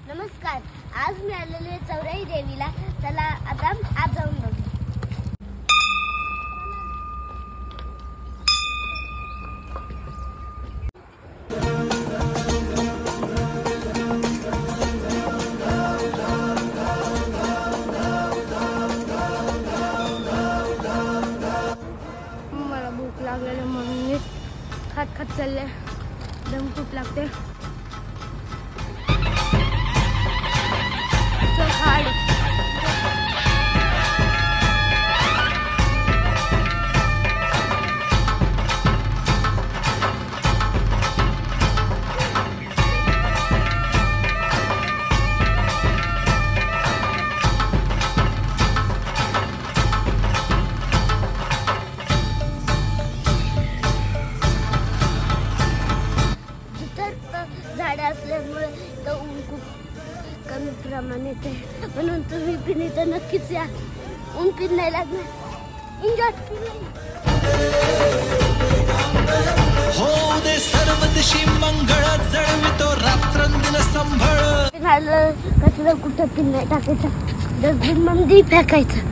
नमस्कार, आज मी आलेले आहे चौराई देवीला। चला आता आज जाऊन बघू। मला भूक लागलेली म्हणून मी खात खात चालले। दम खूप लागते। झाडे असल्यामुळे तो ऊन खूप कमी प्रमाणात आहे, म्हणून तुम्ही पण इथं नक्कीच या। ऊन पण नाही लागणार, एन्जॉय हो दे सर्व दिशी मंगळ जळवितो रात्रंदिन संभळ। झालं कचरा कुठं पण नाही टाकायचा, डस्टबिन मध्ये फेकायचं।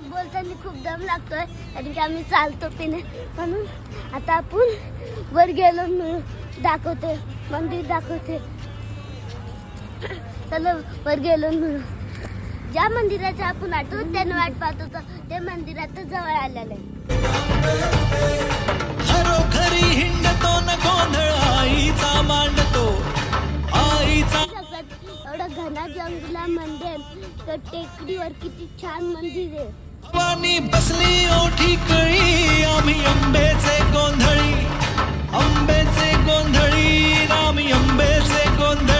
बोलताना खूप दम लागतोय कारण की आम्ही चालतो पण, म्हणून आता आपण वर गेलो दाखवते, मंदिर दाखवते। चला वर गेलो म्हणून ज्या मंदिराचा आपण आठवत त्यानं वाट पाहत होतो ते मंदिरात जवळ आलेलं आहे। घरोघरी हिंडतो न गोंधळ आईचा मांडतो आईचा। एवढा घना जंगला मंदिर तर टेकडीवर किती छान मंदिर आहे। वाणी बसली ओठी कळी आम्ही आंब्याचे गोंधळी, आंब्याचे गोंधळी आम्ही आंब्याचे गोंधळी।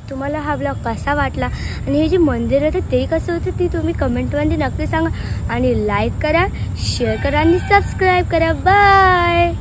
तुम्हाला हा ब्लॉग कसा वाटला आणि हे जे मंदिर आहे ते कसं होतं ते तुम्ही कमेंटमध्ये नक्की सांगा आणि लाईक करा, शेअर करा आणि सबस्क्राईब करा। बाय।